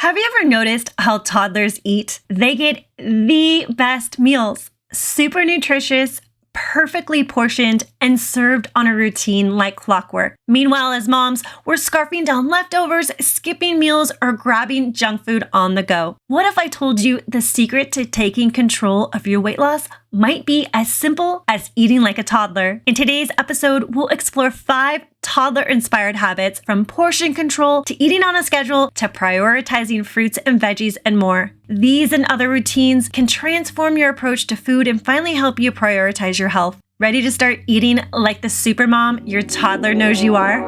Have you ever noticed how toddlers eat? They get the best meals, super nutritious, perfectly portioned, and served on a routine like clockwork. Meanwhile, as moms, we're scarfing down leftovers, skipping meals, or grabbing junk food on the go. What if I told you the secret to taking control of your weight loss might be as simple as eating like a toddler? In today's episode, we'll explore 5 toddler-inspired habits, from portion control to eating on a schedule to prioritizing fruits and veggies and more. These and other routines can transform your approach to food and finally help you prioritize your health. Ready to start eating like the supermom your toddler knows you are?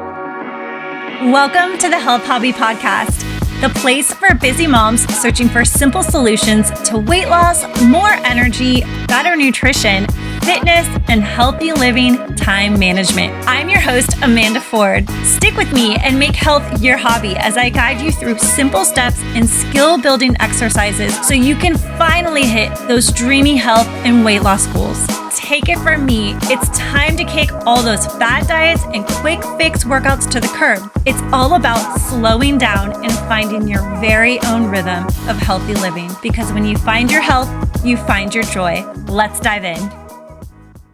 Welcome to the Health Hobby Podcast, the place for busy moms searching for simple solutions to weight loss, more energy, better nutrition, fitness, and healthy living time management. I'm your host, Amanda Ford. Stick with me and make health your hobby as I guide you through simple steps and skill-building exercises so you can finally hit those dreamy health and weight loss goals. Take it from me, it's time to kick all those fad diets and quick fix workouts to the curb. It's all about slowing down and finding your very own rhythm of healthy living, because when you find your health, you find your joy. Let's dive in.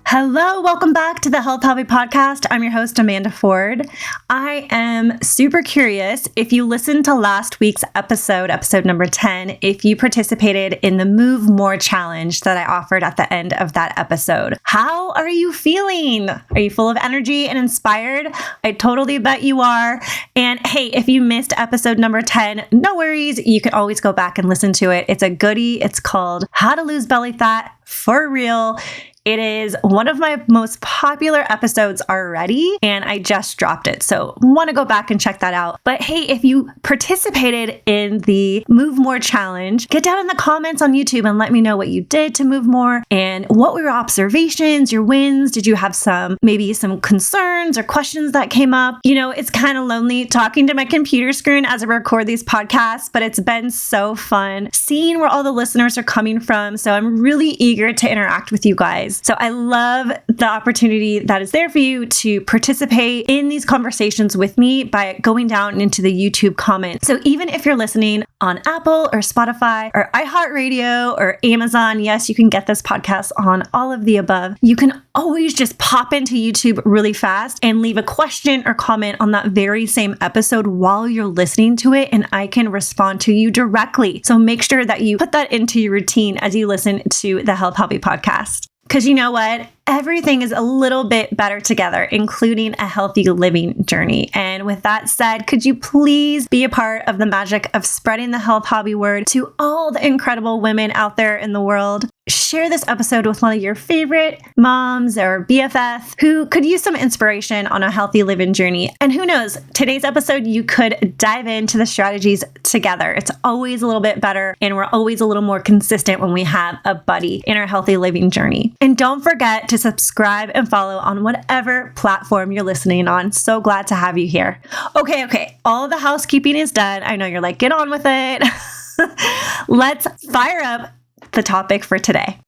Hello, welcome back to the Health Hobby Podcast. I'm your host, Amanda Ford. I am super curious if you listened to last week's episode number 10, if you participated in the Move More challenge that I offered at the end of that episode. How are you feeling? Are you full of energy and inspired? I totally bet you are. And hey, if you missed episode number 10, no worries. You can always go back and listen to it. It's a goodie. It's called How to Lose Belly Fat for Real. It is one of my most popular episodes already, and I just dropped it. So want to go back and check that out. But hey, if you participated in the Move More challenge, get down in the comments on YouTube and let me know what you did to move more and what were your observations, your wins. Did you have maybe some concerns or questions that came up? You know, it's kind of lonely talking to my computer screen as I record these podcasts, but it's been so fun seeing where all the listeners are coming from. So I'm really eager to interact with you guys. So I love the opportunity that is there for you to participate in these conversations with me by going down into the YouTube comments. So even if you're listening on Apple or Spotify or iHeartRadio or Amazon, yes, you can get this podcast on all of the above. You can always just pop into YouTube really fast and leave a question or comment on that very same episode while you're listening to it, and I can respond to you directly. So make sure that you put that into your routine as you listen to the Health Hobby Podcast. Because you know what? Everything is a little bit better together, including a healthy living journey. And with that said, could you please be a part of the magic of spreading the health hobby word to all the incredible women out there in the world? Share this episode with one of your favorite moms or BFF who could use some inspiration on a healthy living journey. And who knows, today's episode, you could dive into the strategies together. It's always a little bit better, and we're always a little more consistent when we have a buddy in our healthy living journey. And don't forget to subscribe and follow on whatever platform you're listening on. So glad to have you here. Okay. All the housekeeping is done. I know you're like, get on with it. Let's fire up the topic for today.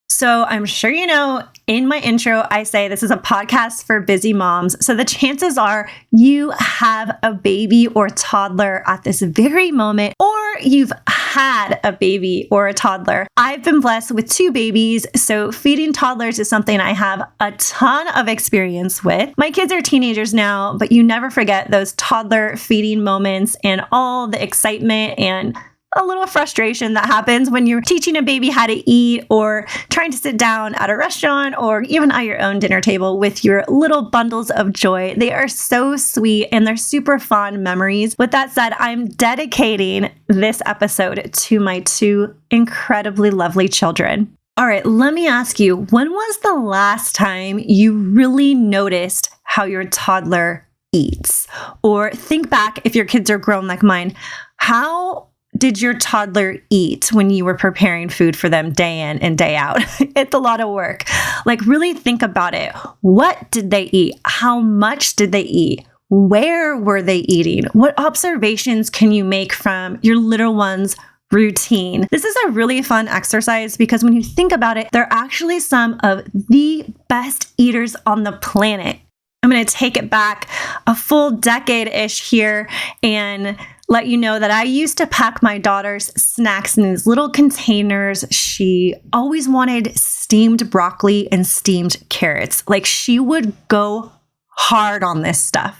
So I'm sure you know, in my intro, I say this is a podcast for busy moms. So the chances are you have a baby or toddler at this very moment, or you've had a baby or a toddler. I've been blessed with 2 babies, so feeding toddlers is something I have a ton of experience with. My kids are teenagers now, but you never forget those toddler feeding moments and all the excitement and a little frustration that happens when you're teaching a baby how to eat or trying to sit down at a restaurant or even at your own dinner table with your little bundles of joy. They are so sweet and they're super fond memories. With that said, I'm dedicating this episode to my 2 incredibly lovely children. All right, let me ask you, when was the last time you really noticed how your toddler eats? Or think back, if your kids are grown like mine, how did your toddler eat when you were preparing food for them day in and day out? It's a lot of work. Like, really think about it. What did they eat? How much did they eat? Where were they eating? What observations can you make from your little one's routine? This is a really fun exercise because when you think about it, they're actually some of the best eaters on the planet. I'm going to take it back a full decade-ish here and let you know that I used to pack my daughter's snacks in these little containers. She always wanted steamed broccoli and steamed carrots. Like, she would go hard on this stuff.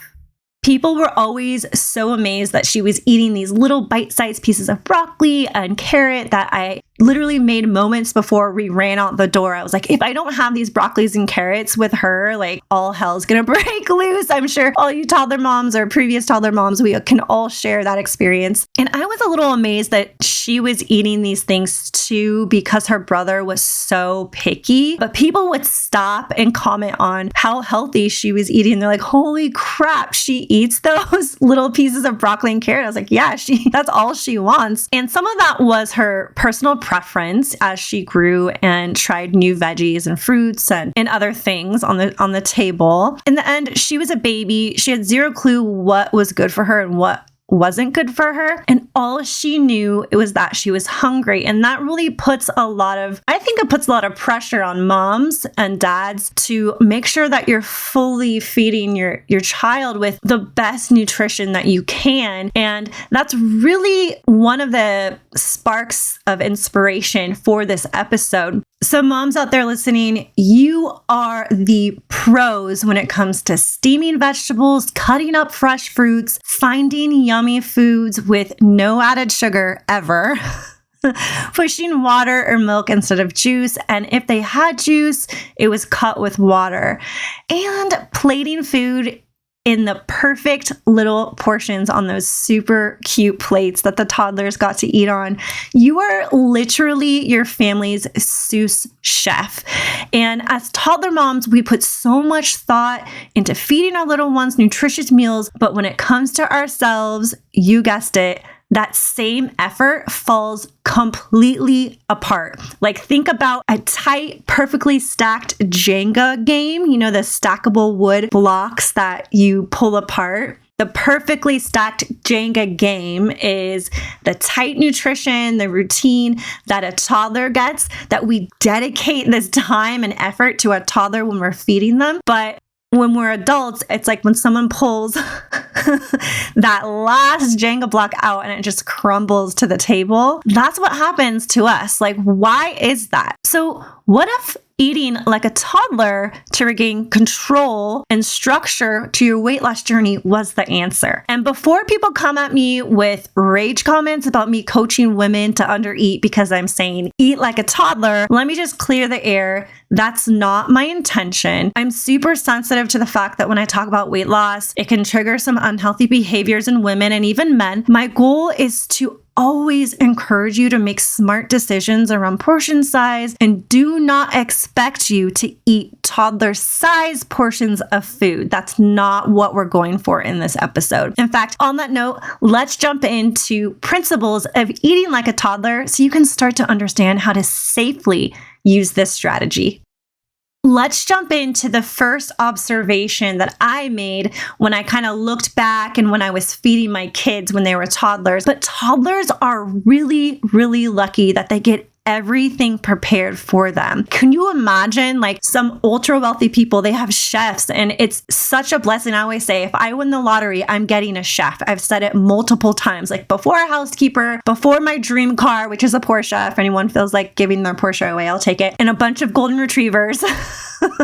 People were always so amazed that she was eating these little bite-sized pieces of broccoli and carrot that I literally made moments before we ran out the door. I was like, if I don't have these broccolis and carrots with her, like, all hell's gonna break loose. I'm sure all you toddler moms or previous toddler moms, we can all share that experience. And I was a little amazed that she was eating these things too because her brother was so picky. But people would stop and comment on how healthy she was eating. They're like, holy crap, she eats those little pieces of broccoli and carrot. I was like, yeah, that's all she wants. And some of that was her personal preference as she grew and tried new veggies and fruits and other things on the table. In the end, she was a baby. She had zero clue what was good for her and what wasn't good for her. And all she knew was that she was hungry. And that really puts a lot of pressure on moms and dads to make sure that you're fully feeding your child with the best nutrition that you can. And that's really one of the sparks of inspiration for this episode. So moms out there listening, you are the pros when it comes to steaming vegetables, cutting up fresh fruits, finding yummy foods with no added sugar ever, pushing water or milk instead of juice. And if they had juice, it was cut with water, and plating food in the perfect little portions on those super cute plates that the toddlers got to eat on. You are literally your family's sous chef. And as toddler moms, we put so much thought into feeding our little ones nutritious meals. But when it comes to ourselves, you guessed it, that same effort falls completely apart. Like, think about a tight, perfectly stacked Jenga game, you know, the stackable wood blocks that you pull apart. The perfectly stacked Jenga game is the tight nutrition, the routine that a toddler gets, that we dedicate this time and effort to a toddler when we're feeding them. But when we're adults, it's like when someone pulls that last Jenga block out and it just crumbles to the table. That's what happens to us. Like, why is that? So what if eating like a toddler to regain control and structure to your weight loss journey was the answer? And before people come at me with rage comments about me coaching women to undereat because I'm saying eat like a toddler, let me just clear the air. That's not my intention. I'm super sensitive to the fact that when I talk about weight loss, it can trigger some unhealthy behaviors in women and even men. My goal is to always encourage you to make smart decisions around portion size and do not expect you to eat toddler size portions of food. That's not what we're going for in this episode. In fact, on that note, let's jump into principles of eating like a toddler so you can start to understand how to safely use this strategy. Let's jump into the first observation that I made when I kind of looked back and when I was feeding my kids when they were toddlers. But toddlers are really, really lucky that they get everything prepared for them. Can you imagine, like, some ultra wealthy people, they have chefs, and it's such a blessing. I always say, if I win the lottery, I'm getting a chef. I've said it multiple times, like before a housekeeper, before my dream car, which is a Porsche. If anyone feels like giving their Porsche away, I'll take it. And a bunch of golden retrievers.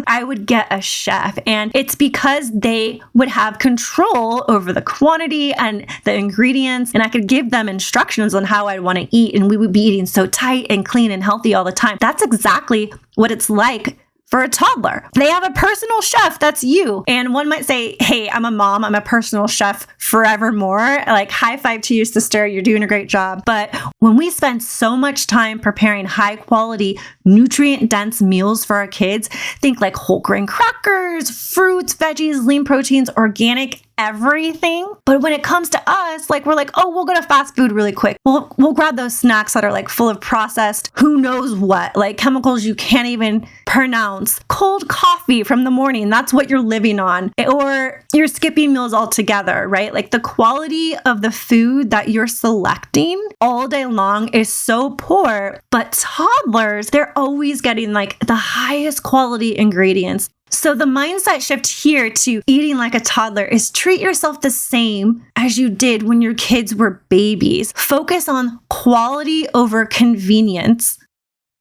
I would get a chef. And it's because they would have control over the quantity and the ingredients. And I could give them instructions on how I'd want to eat. And we would be eating so tight and clean and healthy all the time. That's exactly what it's like for a toddler. They have a personal chef. That's you. And one might say, hey, I'm a mom. I'm a personal chef forevermore. Like, high five to you, sister. You're doing a great job. But when we spend so much time preparing high quality, nutrient dense meals for our kids, think like whole grain crackers, fruits, veggies, lean proteins, organic, everything. But when it comes to us, like, we're like, oh, we'll go to fast food really quick. We'll grab those snacks that are like full of processed, who knows what, like chemicals you can't even pronounce. Cold coffee from the morning, that's what you're living on. Or you're skipping meals altogether, right? Like, the quality of the food that you're selecting all day long is so poor. But toddlers, they're always getting like the highest quality ingredients. So the mindset shift here to eating like a toddler is treat yourself the same as you did when your kids were babies. Focus on quality over convenience.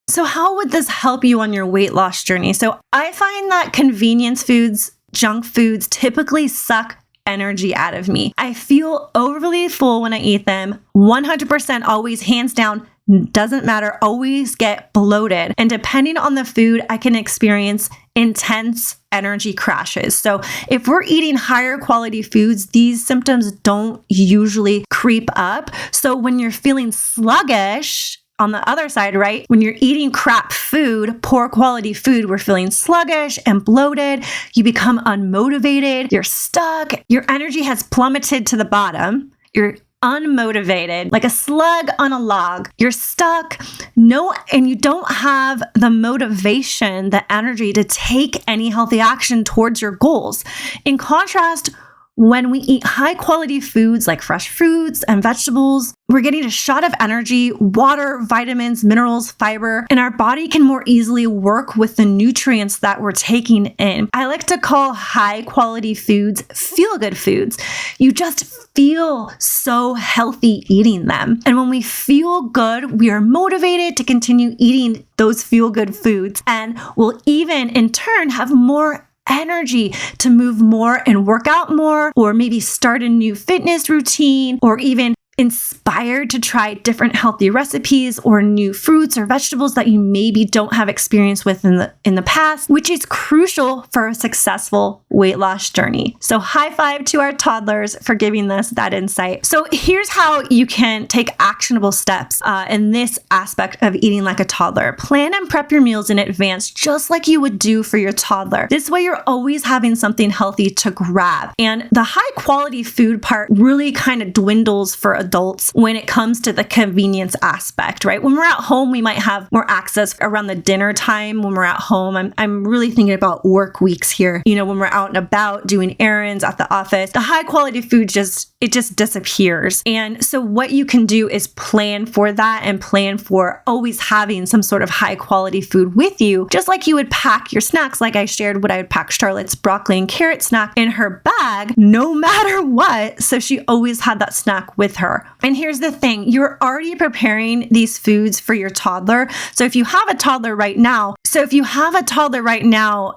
So how would this help you on your weight loss journey? So I find that convenience foods, junk foods typically suck energy out of me. I feel overly full when I eat them. 100% always, hands down, doesn't matter, always get bloated. And depending on the food, I can experience intense energy crashes. So if we're eating higher quality foods, these symptoms don't usually creep up. So when you're feeling sluggish, on the other side, right? When you're eating crap food, poor quality food, we're feeling sluggish and bloated. You become unmotivated. You're stuck. Your energy has plummeted to the bottom. You're unmotivated, like a slug on a log. You're stuck. And you don't have the motivation, the energy to take any healthy action towards your goals. In contrast, when we eat high quality foods like fresh fruits and vegetables, we're getting a shot of energy, water, vitamins, minerals, fiber, and our body can more easily work with the nutrients that we're taking in. I like to call high quality foods feel-good foods. You just feel so healthy eating them. And when we feel good, we are motivated to continue eating those feel-good foods, and we'll even in turn have more energy to move more and work out more, or maybe start a new fitness routine, or even inspired to try different healthy recipes or new fruits or vegetables that you maybe don't have experience with in the past, which is crucial for a successful weight loss journey. So high five to our toddlers for giving us that insight. So here's how you can take actionable steps in this aspect of eating like a toddler. Plan and prep your meals in advance, just like you would do for your toddler. This way you're always having something healthy to grab. And the high quality food part really kind of dwindles for adults when it comes to the convenience aspect, right? When we're at home, we might have more access around the dinner time when we're at home. I'm really thinking about work weeks here. When we're out and about doing errands at the office, the high quality food just disappears. And so what you can do is plan for that and plan for always having some sort of high quality food with you, just like you would pack your snacks. Like I shared what I would pack Charlotte's broccoli and carrot snack in her bag, no matter what. So she always had that snack with her. And here's the thing, you're already preparing these foods for your toddler. So if you have a toddler right now,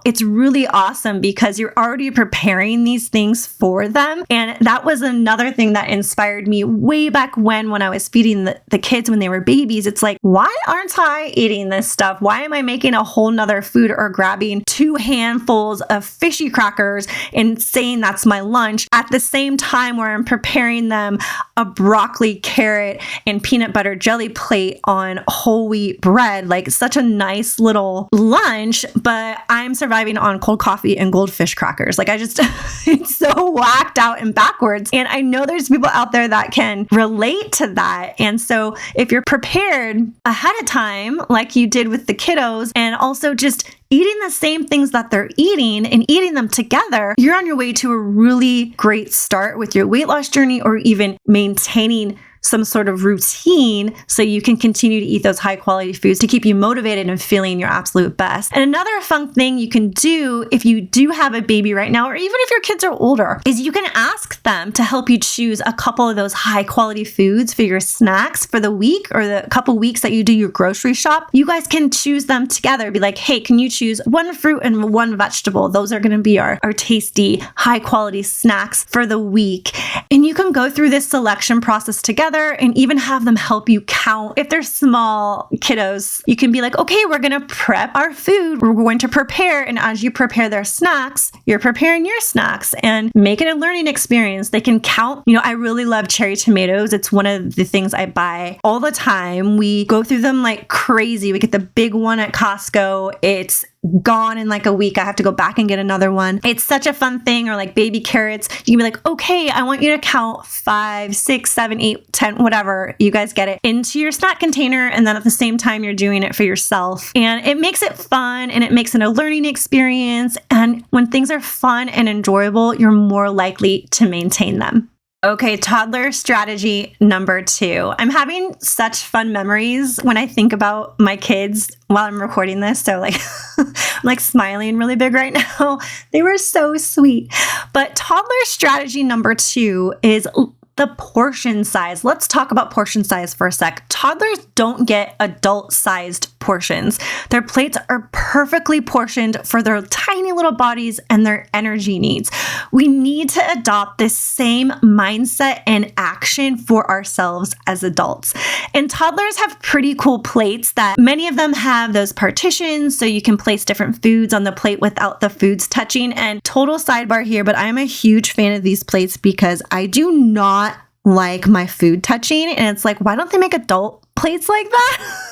it's really awesome because you're already preparing these things for them. And that was another thing that inspired me way back when I was feeding the kids when they were babies. It's like, why aren't I eating this stuff? Why am I making a whole nother food or grabbing 2 handfuls of fishy crackers and saying that's my lunch at the same time where I'm preparing them a broccoli, carrot, and peanut butter jelly plate on whole wheat bread, like such a nice little lunch, but I'm surviving on cold coffee and goldfish crackers. Like it's so whacked out and backwards. And I know there's people out there that can relate to that. And so if you're prepared ahead of time, like you did with the kiddos, and also just eating the same things that they're eating and eating them together, you're on your way to a really great start with your weight loss journey, or even maintaining some sort of routine so you can continue to eat those high quality foods to keep you motivated and feeling your absolute best. And another fun thing you can do if you do have a baby right now, or even if your kids are older, is you can ask them to help you choose a couple of those high quality foods for your snacks for the week or the couple weeks that you do your grocery shop. You guys can choose them together. Be like, hey, can you choose 1 fruit and 1 vegetable? Those are going to be our tasty, high quality snacks for the week. And you can go through this selection process together and even have them help you count. If they're small kiddos, you can be like, okay, we're going to prep our food. We're going to prepare. And as you prepare their snacks, you're preparing your snacks and make it a learning experience. They can count. I really love cherry tomatoes. It's one of the things I buy all the time. We go through them like crazy. We get the big one at Costco. It's gone in like a week. I have to go back and get another one. It's such a fun thing. Or like baby carrots. You can be like, okay, I want you to count 5, 6, 7, 8, 10, whatever. You guys get it into your snack container. And then at the same time, you're doing it for yourself. And it makes it fun and it makes it a learning experience. And when things are fun and enjoyable, you're more likely to maintain them. Okay, toddler strategy number 2. I'm having such fun memories when I think about my kids while I'm recording this. So I'm like smiling really big right now. They were so sweet. But toddler strategy number 2 is the portion size. Let's talk about portion size for a sec. Toddlers don't get adult-sized portions. Their plates are perfectly portioned for their tiny little bodies and their energy needs. We need to adopt this same mindset and action for ourselves as adults. And toddlers have pretty cool plates that many of them have those partitions so you can place different foods on the plate without the foods touching. And total sidebar here, but I'm a huge fan of these plates because I do not like my food touching. And it's like, why don't they make adult plates like that?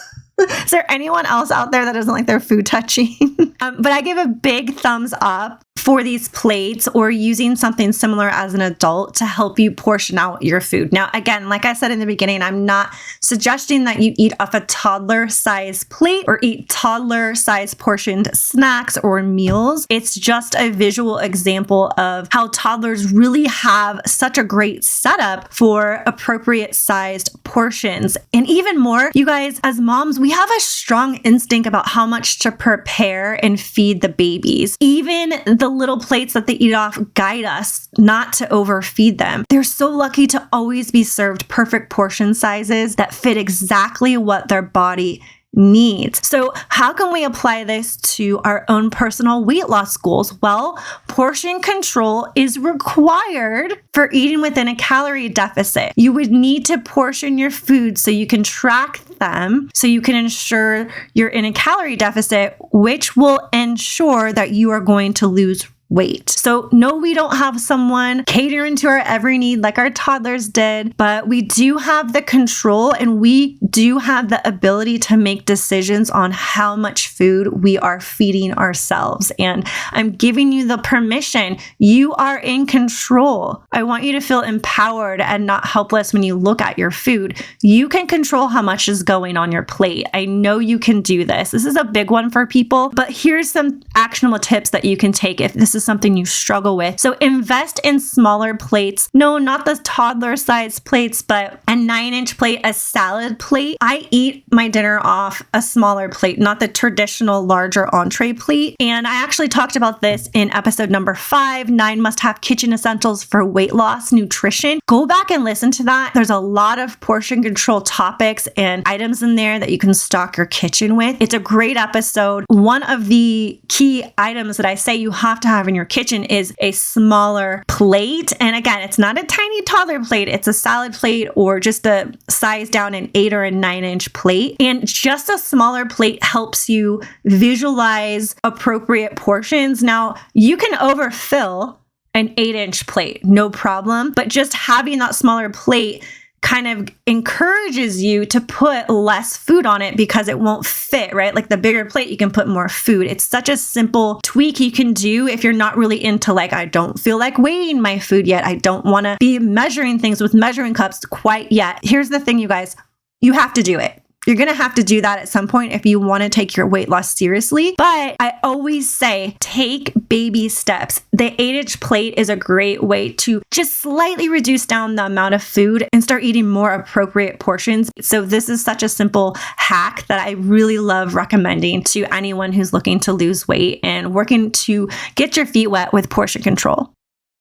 Is there anyone else out there that doesn't like their food touching? But I give a big thumbs up for these plates or using something similar as an adult to help you portion out your food. Now, again, like I said in the beginning, I'm not suggesting that you eat off a toddler size plate or eat toddler size portioned snacks or meals. It's just a visual example of how toddlers really have such a great setup for appropriate sized portions. And even more, you guys, as moms, we have a strong instinct about how much to prepare and feed the babies. Even the little plates that they eat off guide us not to overfeed them. They're so lucky to always be served perfect portion sizes that fit exactly what their body needs. So how can we apply this to our own personal weight loss goals? Well, portion control is required for eating within a calorie deficit. You would need to portion your food so you can track them, so you can ensure you're in a calorie deficit, which will ensure that you are going to lose weight. So no, we don't have someone catering to our every need like our toddlers did, but we do have the control and we do have the ability to make decisions on how much food we are feeding ourselves. And I'm giving you the permission. You are in control. I want you to feel empowered and not helpless when you look at your food. You can control how much is going on your plate. I know you can do this. This is a big one for people, but here's some actionable tips that you can take if this is something you struggle with. So invest in smaller plates. No, not the toddler size plates, but a 9-inch plate, a salad plate. I eat my dinner off a smaller plate, not the traditional larger entree plate. And I actually talked about this in episode number 5, 9 must-have kitchen essentials for weight loss nutrition. Go back and listen to that. There's a lot of portion control topics and items in there that you can stock your kitchen with. It's a great episode. One of the key items that I say you have to have in your kitchen is a smaller plate. And again, it's not a tiny toddler plate. It's a salad plate or just a size down an 8 or a 9-inch plate. And just a smaller plate helps you visualize appropriate portions. Now, you can overfill an 8-inch plate, no problem. But just having that smaller plate kind of encourages you to put less food on it because it won't fit, right? Like the bigger plate, you can put more food. It's such a simple tweak you can do if you're not really into like, I don't feel like weighing my food yet. I don't want to be measuring things with measuring cups quite yet. Here's the thing, you guys, you have to do it. You're going to have to do that at some point if you want to take your weight loss seriously. But I always say, take baby steps. The 8-inch plate is a great way to just slightly reduce down the amount of food and start eating more appropriate portions. So this is such a simple hack that I really love recommending to anyone who's looking to lose weight and working to get your feet wet with portion control.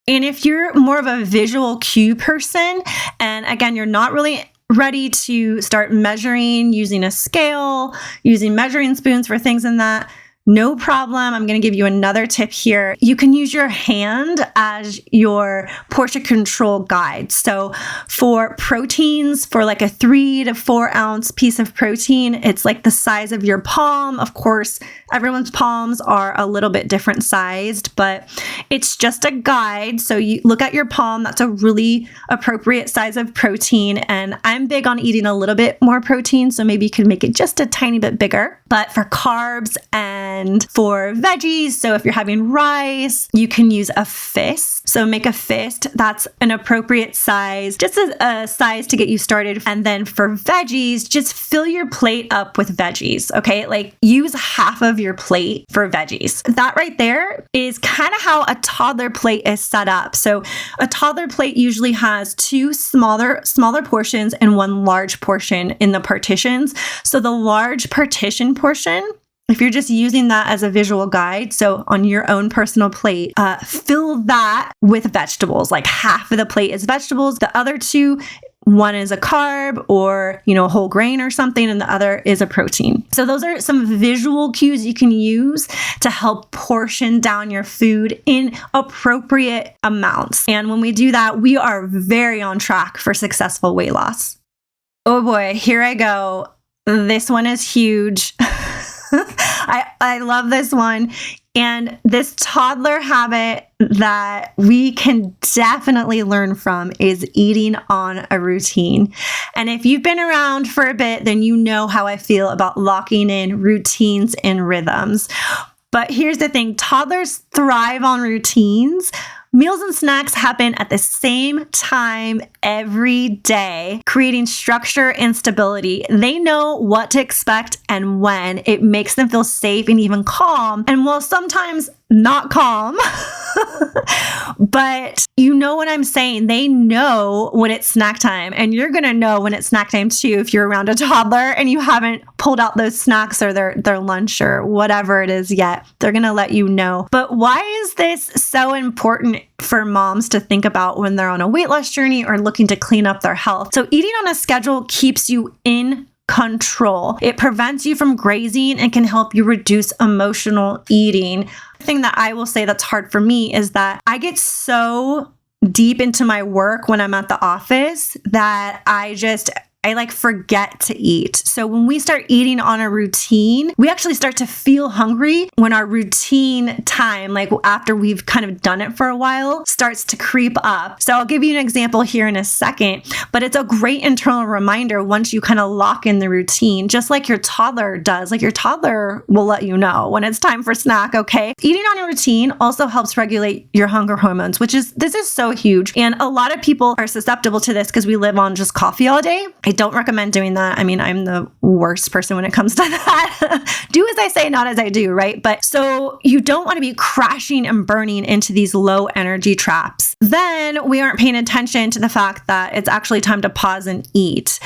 And if you're more of a visual cue person, and again, you're not really ready to start measuring using a scale, using measuring spoons for things in that, no problem. I'm going to give you another tip here. You can use your hand as your portion control guide. So for proteins, for like a 3 to 4 ounce piece of protein, it's like the size of your palm. Of course, everyone's palms are a little bit different sized, but it's just a guide. So you look at your palm, that's a really appropriate size of protein. And I'm big on eating a little bit more protein, so maybe you could make it just a tiny bit bigger. But for carbs and And for veggies, so if you're having rice, you can use a fist. So make a fist that's an appropriate size, just a size to get you started. And then for veggies, just fill your plate up with veggies, okay? Like use half of your plate for veggies. That right there is kind of how a toddler plate is set up. So a toddler plate usually has two smaller portions and one large portion in the partitions. So the large partition portion, if you're just using that as a visual guide, so on your own personal plate, fill that with vegetables. Like half of the plate is vegetables. The other two, one is a carb or, a whole grain or something, and the other is a protein. So those are some visual cues you can use to help portion down your food in appropriate amounts. And when we do that, we are very on track for successful weight loss. Oh boy, here I go. This one is huge. I love this one. And this toddler habit that we can definitely learn from is eating on a routine. And if you've been around for a bit, then you know how I feel about locking in routines and rhythms. But here's the thing, toddlers thrive on routines. Meals and snacks happen at the same time every day, creating structure and stability. They know what to expect and when. It makes them feel safe and even calm. And while sometimes not calm, but you know what I'm saying. They know when it's snack time, and you're going to know when it's snack time too if you're around a toddler and you haven't pulled out those snacks or their lunch or whatever it is yet. They're going to let you know. But why is this so important for moms to think about when they're on a weight loss journey or looking to clean up their health? So eating on a schedule keeps you in control. It prevents you from grazing and can help you reduce emotional eating. The thing that I will say that's hard for me is that I get so deep into my work when I'm at the office that I forget to eat. So when we start eating on a routine, we actually start to feel hungry when our routine time, like after we've kind of done it for a while, starts to creep up. So I'll give you an example here in a second, but it's a great internal reminder once you kind of lock in the routine, just like your toddler does. Like your toddler will let you know when it's time for snack, okay? Eating on a routine also helps regulate your hunger hormones, this is so huge. And a lot of people are susceptible to this because we live on just coffee all day. I don't recommend doing that. I mean, I'm the worst person when it comes to that. Do as I say, not as I do, right? But so you don't want to be crashing and burning into these low energy traps. Then we aren't paying attention to the fact that it's actually time to pause and eat.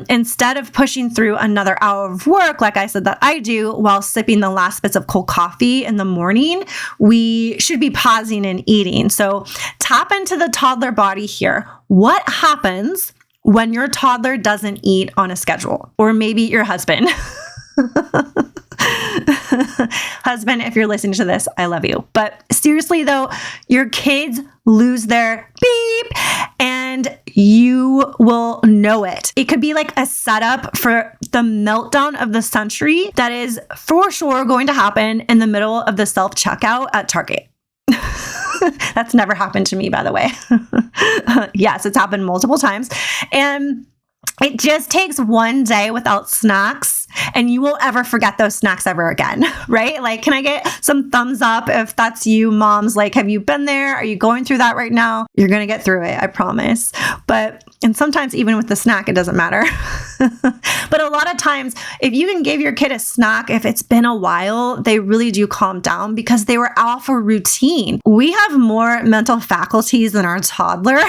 Instead of pushing through another hour of work, like I said that I do, while sipping the last bits of cold coffee in the morning, we should be pausing and eating. So tap into the toddler body here. What happens when your toddler doesn't eat on a schedule? Or maybe your husband. Husband, if you're listening to this, I love you. But seriously though, your kids lose their beep and you will know it. It could be like a setup for the meltdown of the century that is for sure going to happen in the middle of the self-checkout at Target. That's never happened to me, by the way. Yes, it's happened multiple times. And it just takes one day without snacks and you won't ever forget those snacks ever again, right? Like, can I get some thumbs up if that's you, moms? Like, have you been there? Are you going through that right now? You're going to get through it, I promise. And sometimes even with the snack, it doesn't matter. But a lot of times, if you can give your kid a snack, if it's been a while, they really do calm down because they were off a routine. We have more mental faculties than our toddler.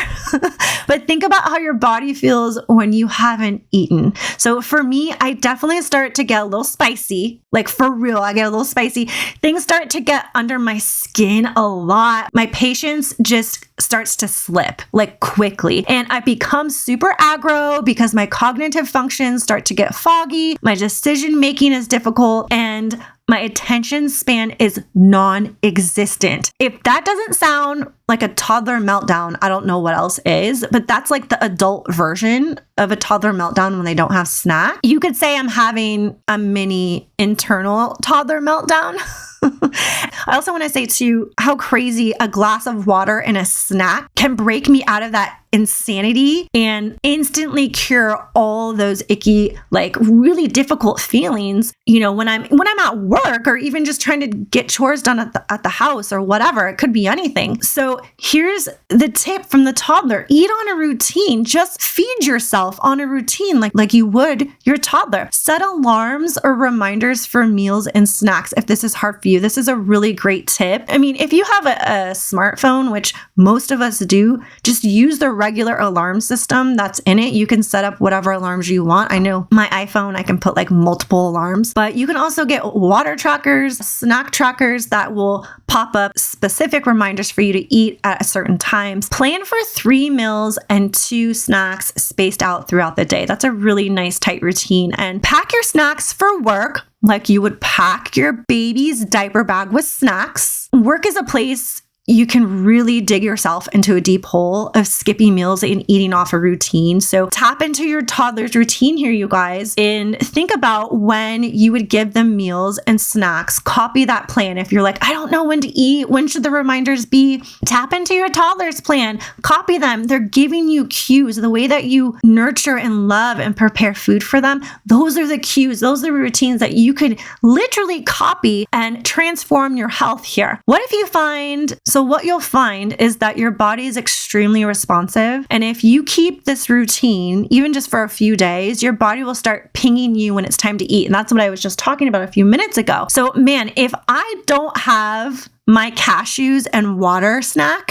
But think about how your body feels when you haven't eaten. So for me, I definitely start to get a little spicy. Like for real, I get a little spicy. Things start to get under my skin a lot. My patience just starts to slip like quickly. And I become super aggro because my cognitive functions start to get foggy. My decision making is difficult and my attention span is non-existent. If that doesn't sound like a toddler meltdown, I don't know what else is, but that's like the adult version of a toddler meltdown when they don't have snack. You could say I'm having a mini internal toddler meltdown. I also want to say too, how crazy a glass of water and a snack can break me out of that insanity and instantly cure all those icky, like really difficult feelings. You know, when I'm at work, work or even just trying to get chores done at the house or whatever. It could be anything. So here's the tip from the toddler. Eat on a routine. Just feed yourself on a routine like you would your toddler. Set alarms or reminders for meals and snacks if this is hard for you. This is a really great tip. I mean, if you have a smartphone, which most of us do, just use the regular alarm system that's in it. You can set up whatever alarms you want. I know my iPhone, I can put like multiple alarms, but you can also get water trackers, snack trackers that will pop up specific reminders for you to eat at certain times. Plan for 3 meals and 2 snacks spaced out throughout the day. That's a really nice tight routine. And pack your snacks for work like you would pack your baby's diaper bag with snacks. Work is a place you can really dig yourself into a deep hole of skipping meals and eating off a routine. So tap into your toddler's routine here, you guys, and think about when you would give them meals and snacks. Copy that plan. If you're like, I don't know when to eat, when should the reminders be? Tap into your toddler's plan. Copy them. They're giving you cues. The way that you nurture and love and prepare food for them, those are the cues. Those are the routines that you could literally copy and transform your health here. What if you find... So what you'll find is that your body is extremely responsive. And if you keep this routine, even just for a few days, your body will start pinging you when it's time to eat. And that's what I was just talking about a few minutes ago. So man, if I don't have my cashews and water snack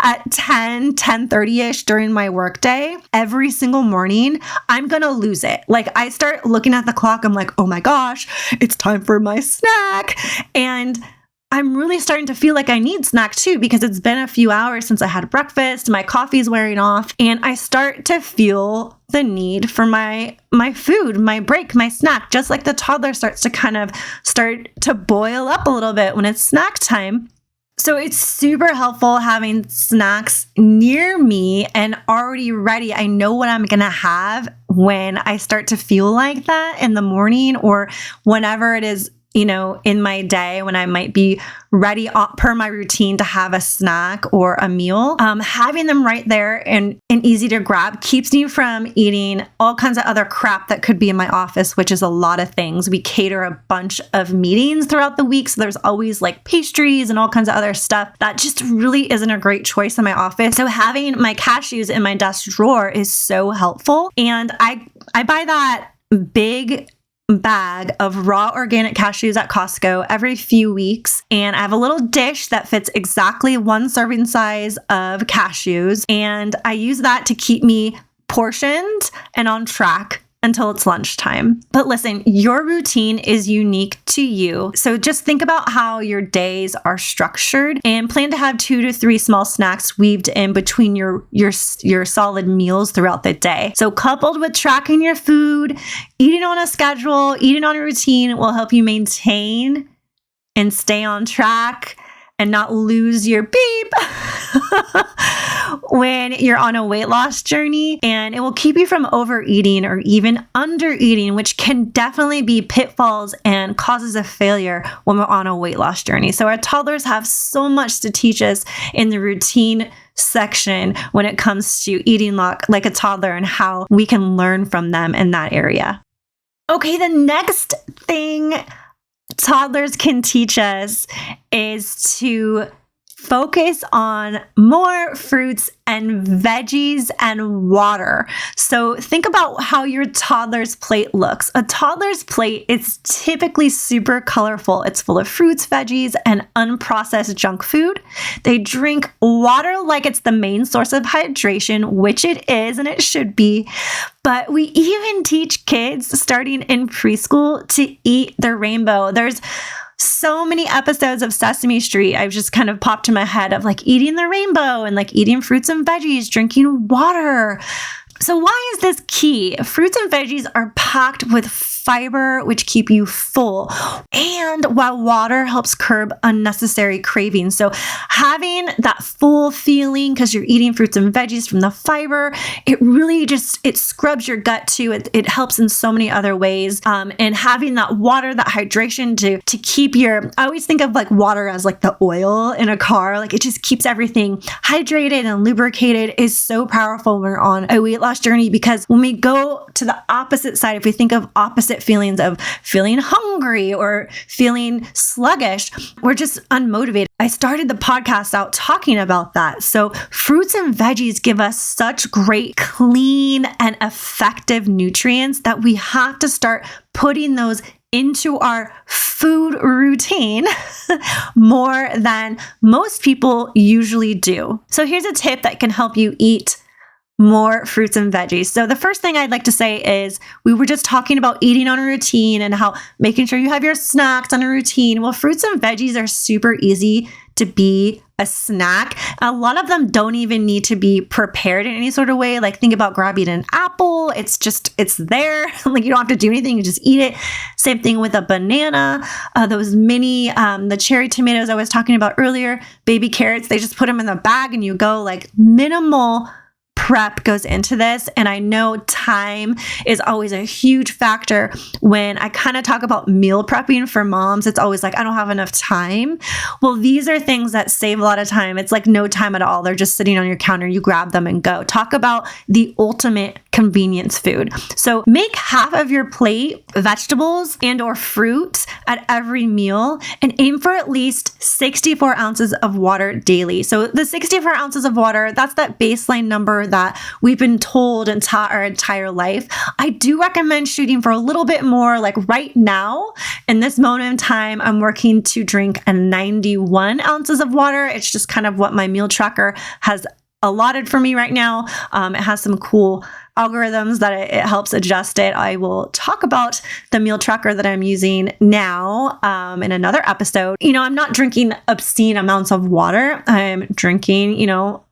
at 10:30ish during my workday every single morning, I'm going to lose it. Like I start looking at the clock. I'm like, oh my gosh, it's time for my snack. And I'm really starting to feel like I need snack too, because it's been a few hours since I had breakfast, my coffee's wearing off, and I start to feel the need for my food, my break, my snack, just like the toddler starts to boil up a little bit when it's snack time. So it's super helpful having snacks near me and already ready. I know what I'm going to have when I start to feel like that in the morning or whenever it is, in my day when I might be ready per my routine to have a snack or a meal. Having them right there and easy to grab keeps me from eating all kinds of other crap that could be in my office, which is a lot of things. We cater a bunch of meetings throughout the week. So there's always like pastries and all kinds of other stuff that just really isn't a great choice in my office. So having my cashews in my desk drawer is so helpful. And I buy that big bag of raw organic cashews at Costco every few weeks. And I have a little dish that fits exactly 1 serving size of cashews. And I use that to keep me portioned and on track until it's lunchtime. But listen, your routine is unique to you. So just think about how your days are structured and plan to have 2 to 3 small snacks weaved in between your solid meals throughout the day. So coupled with tracking your food, eating on a schedule, eating on a routine will help you maintain and stay on track and not lose your beep when you're on a weight loss journey. And it will keep you from overeating or even undereating, which can definitely be pitfalls and causes of failure when we're on a weight loss journey. So our toddlers have so much to teach us in the routine section when it comes to eating like a toddler and how we can learn from them in that area. Okay, the next thing toddlers can teach us is to focus on more fruits and veggies and water. So think about how your toddler's plate looks. A toddler's plate is typically super colorful. It's full of fruits, veggies, and unprocessed junk food. They drink water like it's the main source of hydration, which it is and it should be. But we even teach kids starting in preschool to eat the rainbow. There's so many episodes of Sesame Street I've just kind of popped in my head of like eating the rainbow and like eating fruits and veggies, drinking water. So why is this key? Fruits and veggies are packed with fiber, which keep you full. And while water helps curb unnecessary cravings. So having that full feeling because you're eating fruits and veggies from the fiber, it really it scrubs your gut too. It helps in so many other ways. And having that water, that hydration to keep I always think of like water as like the oil in a car. Like it just keeps everything hydrated and lubricated is so powerful when we're on a weight loss journey, because when we go to the opposite side, if we think of opposite opposite feelings of feeling hungry or feeling sluggish. We're just unmotivated. I started the podcast out talking about that. So fruits and veggies give us such great, clean, and effective nutrients that we have to start putting those into our food routine more than most people usually do. So here's a tip that can help you eat more fruits and veggies. So the first thing I'd like to say is we were just talking about eating on a routine and how making sure you have your snacks on a routine. Well, fruits and veggies are super easy to be a snack. A lot of them don't even need to be prepared in any sort of way. Like think about grabbing an apple. It's there. Like you don't have to do anything. You just eat it. Same thing with a banana. Those mini, the cherry tomatoes I was talking about earlier, baby carrots, they just put them in the bag and you go. Like minimal prep goes into this. And I know time is always a huge factor when I kind of talk about meal prepping for moms. It's always like, I don't have enough time. Well, these are things that save a lot of time. It's like no time at all. They're just sitting on your counter. You grab them and go. Talk about the ultimate convenience food. So make half of your plate vegetables and or fruit at every meal and aim for at least 64 ounces of water daily. So the 64 ounces of water, that's that baseline number that we've been told and taught our entire life. I do recommend shooting for a little bit more. Like right now, in this moment in time, I'm working to drink 91 ounces of water. It's just kind of what my meal tracker has allotted for me right now. It has some cool algorithms that it helps adjust it. I will talk about the meal tracker that I'm using now in another episode. I'm not drinking obscene amounts of water. I'm drinking,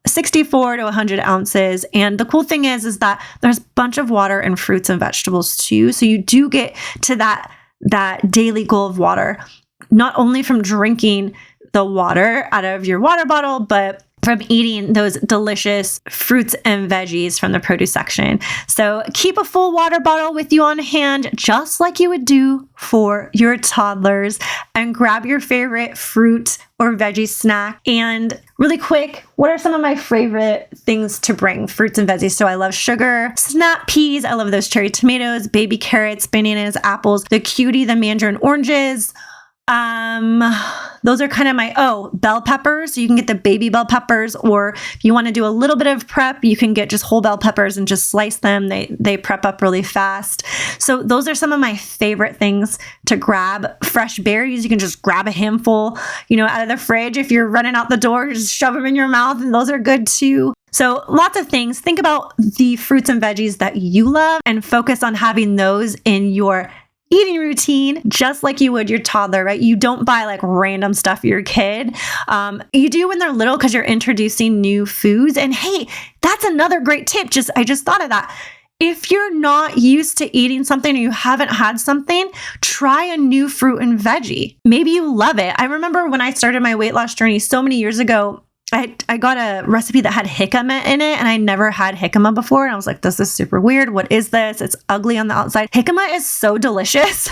64 to 100 ounces. And the cool thing is that there's a bunch of water and fruits and vegetables too. So you do get to that daily goal of water, not only from drinking the water out of your water bottle, but from eating those delicious fruits and veggies from the produce section. So keep a full water bottle with you on hand, just like you would do for your toddlers, and grab your favorite fruit or veggie snack. And really quick, what are some of my favorite things to bring? Fruits and veggies. So I love sugar, snap peas. I love those cherry tomatoes, baby carrots, bananas, apples, the cutie, the mandarin oranges. Those are kind of bell peppers. So you can get the baby bell peppers, or if you want to do a little bit of prep, you can get just whole bell peppers and just slice them. They prep up really fast. So those are some of my favorite things to grab. Fresh berries, you can just grab a handful, out of the fridge. If you're running out the door, just shove them in your mouth, and those are good too. So lots of things. Think about the fruits and veggies that you love and focus on having those in your eating routine, just like you would your toddler, right? You don't buy like random stuff for your kid. You do when they're little because you're introducing new foods. And hey, that's another great tip. I just thought of that. If you're not used to eating something or you haven't had something, try a new fruit and veggie. Maybe you love it. I remember when I started my weight loss journey so many years ago, I got a recipe that had jicama in it, and I never had jicama before. And I was like, this is super weird. What is this? It's ugly on the outside. Jicama is so delicious.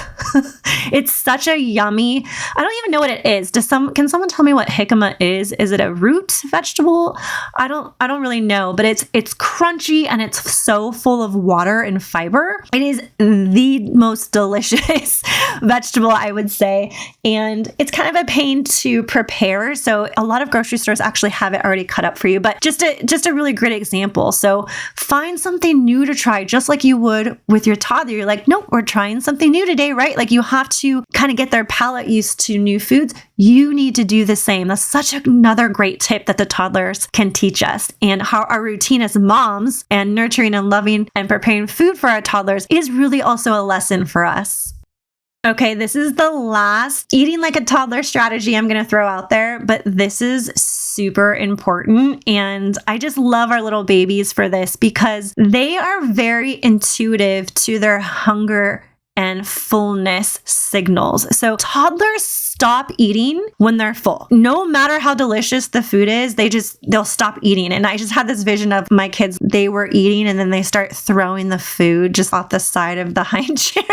It's such a yummy, I don't even know what it is. Can someone tell me what jicama is? Is it a root vegetable? I don't really know, but it's crunchy and it's so full of water and fiber. It is the most delicious vegetable, I would say. And it's kind of a pain to prepare. So a lot of grocery stores actually have it already cut up for you, but just a really great example. So find something new to try, just like you would with your toddler. You're like, nope, we're trying something new today, right? Like you have to kind of get their palate used to new foods. You need to do the same. That's such another great tip that the toddlers can teach us. And how our routine as moms and nurturing and loving and preparing food for our toddlers is really also a lesson for us. Okay, this is the last eating like a toddler strategy I'm going to throw out there, but this is super important. And I just love our little babies for this because they are very intuitive to their hunger and fullness signals. So toddlers stop eating when they're full. No matter how delicious the food is, they'll stop eating. And I just had this vision of my kids, they were eating and then they start throwing the food just off the side of the high chair.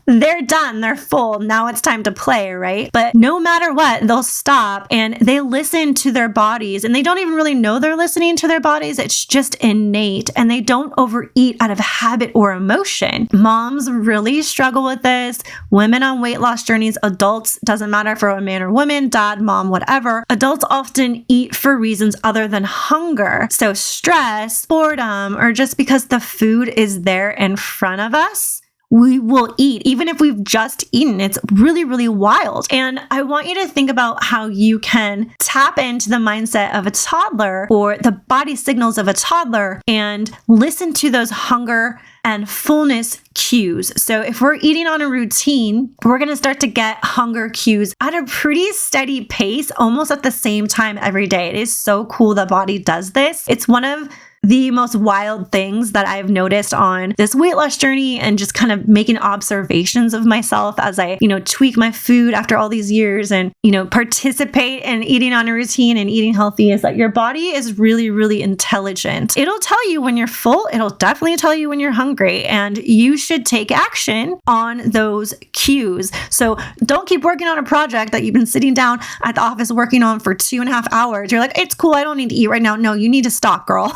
they're done. They're full. Now it's time to play, right? But no matter what, they'll stop and they listen to their bodies, and they don't even really know they're listening to their bodies. It's just innate, and they don't overeat out of habit or emotion. Moms really struggle with this. Women on weight loss journeys, adults, doesn't matter if you're a man or woman, dad, mom, whatever. Adults often eat for reasons other than hunger. So stress, boredom, or just because the food is there in front of us, we will eat, even if we've just eaten. It's really, really wild. And I want you to think about how you can tap into the mindset of a toddler or the body signals of a toddler and listen to those hunger and fullness cues. So if we're eating on a routine, we're going to start to get hunger cues at a pretty steady pace, almost at the same time every day. It is so cool the body does this. It's one of the most wild things that I've noticed on this weight loss journey, and just kind of making observations of myself as I, tweak my food after all these years and, participate in eating on a routine and eating healthy, is that your body is really, really intelligent. It'll tell you when you're full. It'll definitely tell you when you're hungry, and you should take action on those cues. So don't keep working on a project that you've been sitting down at the office working on for 2.5 hours. You're like, it's cool. I don't need to eat right now. No, you need to stop, girl.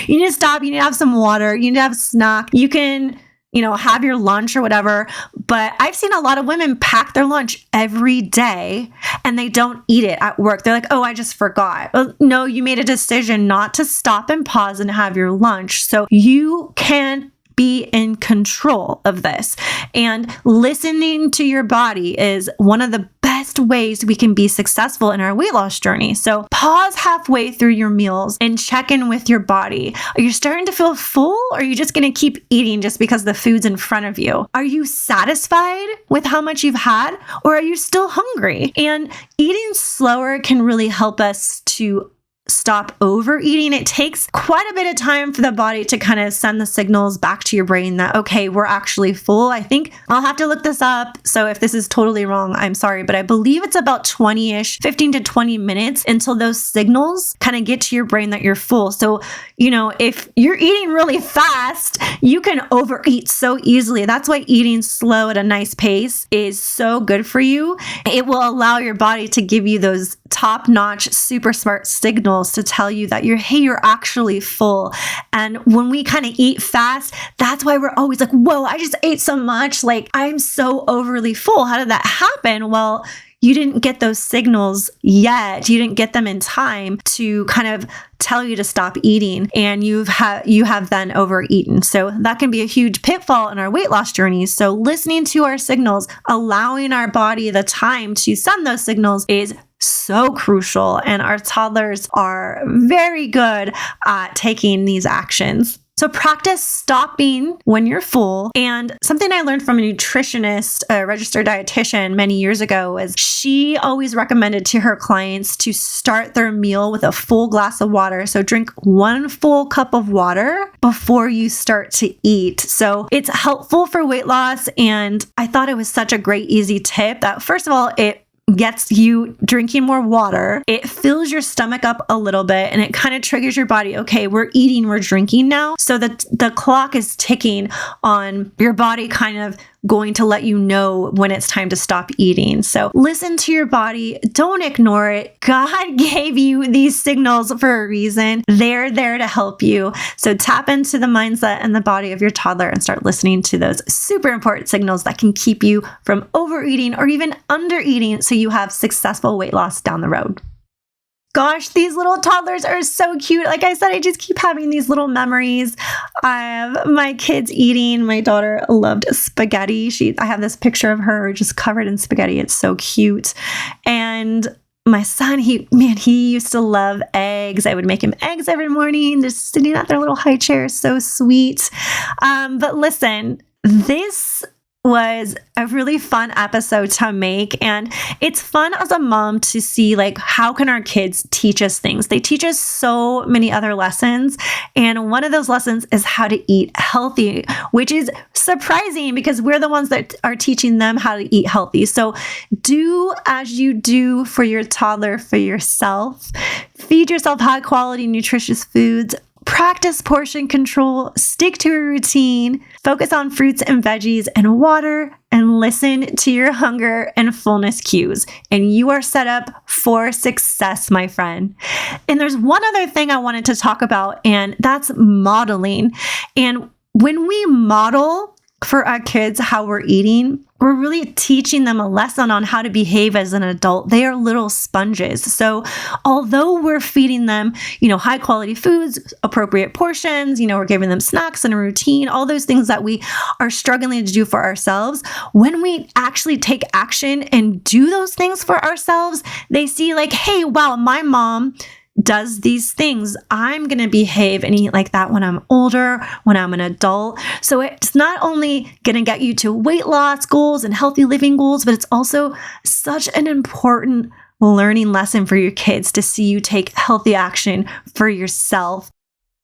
You need to stop. You need to have some water. You need to have a snack. You can, have your lunch or whatever. But I've seen a lot of women pack their lunch every day and they don't eat it at work. They're like, oh, I just forgot. Well, no, you made a decision not to stop and pause and have your lunch. So you can be in control of this. And listening to your body is one of the best ways we can be successful in our weight loss journey. So pause halfway through your meals and check in with your body. Are you starting to feel full, or are you just going to keep eating just because the food's in front of you? Are you satisfied with how much you've had, or are you still hungry? And eating slower can really help us to stop overeating. It takes quite a bit of time for the body to kind of send the signals back to your brain that, okay, we're actually full. I think I'll have to look this up. So if this is totally wrong, I'm sorry, but I believe it's about 15 to 20 minutes until those signals kind of get to your brain that you're full. So, if you're eating really fast, you can overeat so easily. That's why eating slow at a nice pace is so good for you. It will allow your body to give you those top-notch, super smart signals to tell you that you're actually full. And when we kind of eat fast, that's why we're always like, whoa, I just ate so much. Like, I'm so overly full. How did that happen? Well, you didn't get those signals yet. You didn't get them in time to kind of tell you to stop eating, and you have then overeaten. So that can be a huge pitfall in our weight loss journeys. So listening to our signals, allowing our body the time to send those signals is so crucial. And our toddlers are very good at taking these actions. So practice stopping when you're full. And something I learned from a nutritionist, a registered dietitian many years ago, was she always recommended to her clients to start their meal with a full glass of water. So drink 1 full cup of water before you start to eat. So it's helpful for weight loss. And I thought it was such a great, easy tip that, first of all, it gets you drinking more water. It fills your stomach up a little bit, and it kind of triggers your body. Okay, we're eating, we're drinking now. So the clock is ticking on your body, kind of going to let you know when it's time to stop eating. So listen to your body. Don't ignore it. God gave you these signals for a reason. They're there to help you. So tap into the mindset and the body of your toddler and start listening to those super important signals that can keep you from overeating or even undereating, so you have successful weight loss down the road. Gosh, these little toddlers are so cute. Like I said, I just keep having these little memories. I have my kids eating. My daughter loved spaghetti. I have this picture of her just covered in spaghetti. It's so cute. And my son, he used to love eggs. I would make him eggs every morning, just sitting at their little high chair. So sweet. But listen, this was a really fun episode to make, and it's fun as a mom to see, like, how can our kids teach us things? They teach us so many other lessons, and one of those lessons is how to eat healthy, which is surprising because we're the ones that are teaching them how to eat healthy. So do as you do for your toddler, for yourself. Feed yourself high quality, nutritious foods. Practice portion control, stick to a routine, focus on fruits and veggies and water, and listen to your hunger and fullness cues. And you are set up for success, my friend. And there's one other thing I wanted to talk about, and that's modeling. And when we model for our kids how we're eating, we're really teaching them a lesson on how to behave as an adult. They are little sponges. So although we're feeding them, high quality foods, appropriate portions, we're giving them snacks and a routine, all those things that we are struggling to do for ourselves, when we actually take action and do those things for ourselves, they see like, hey, wow, my mom does these things. I'm going to behave and eat like that when I'm older, when I'm an adult. So it's not only going to get you to weight loss goals and healthy living goals, but it's also such an important learning lesson for your kids to see you take healthy action for yourself.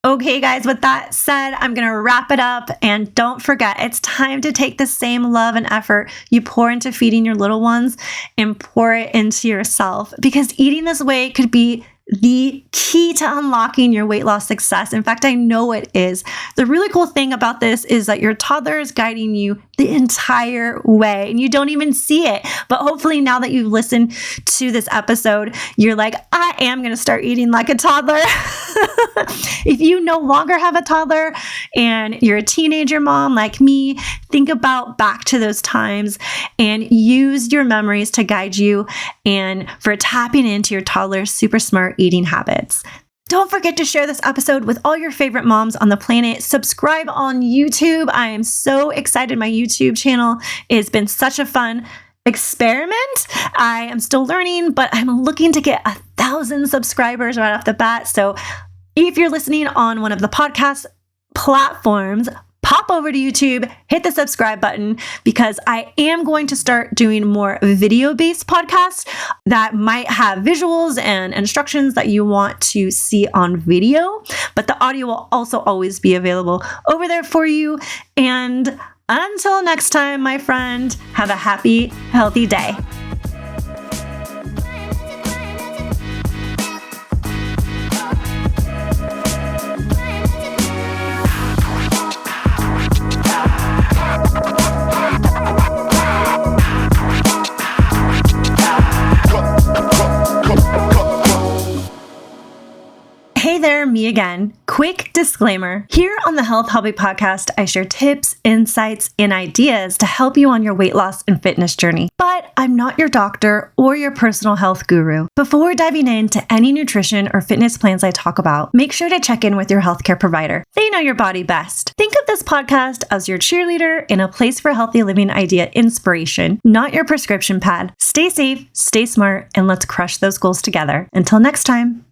Okay, guys, with that said, I'm going to wrap it up. And don't forget, it's time to take the same love and effort you pour into feeding your little ones and pour it into yourself, because eating this way could be the key to unlocking your weight loss success. In fact, I know it is. The really cool thing about this is that your toddler is guiding you the entire way and you don't even see it. But hopefully now that you've listened to this episode, you're like, I am going to start eating like a toddler. If you no longer have a toddler and you're a teenager mom like me, think about back to those times and use your memories to guide you and for tapping into your toddler's super smart eating habits. Don't forget to share this episode with all your favorite moms on the planet. Subscribe on YouTube. I am so excited. My YouTube channel has been such a fun experiment. I am still learning, but I'm looking to get 1,000 subscribers right off the bat. So if you're listening on one of the podcast platforms, pop over to YouTube, hit the subscribe button, because I am going to start doing more video-based podcasts that might have visuals and instructions that you want to see on video, but the audio will also always be available over there for you. And until next time, my friend, have a happy, healthy day. Hey there, me again. Quick disclaimer. Here on the Health Hobby Podcast, I share tips, insights, and ideas to help you on your weight loss and fitness journey. But I'm not your doctor or your personal health guru. Before diving into any nutrition or fitness plans I talk about, make sure to check in with your healthcare provider. They know your body best. Think of this podcast as your cheerleader and a place for healthy living idea inspiration, not your prescription pad. Stay safe, stay smart, and let's crush those goals together. Until next time.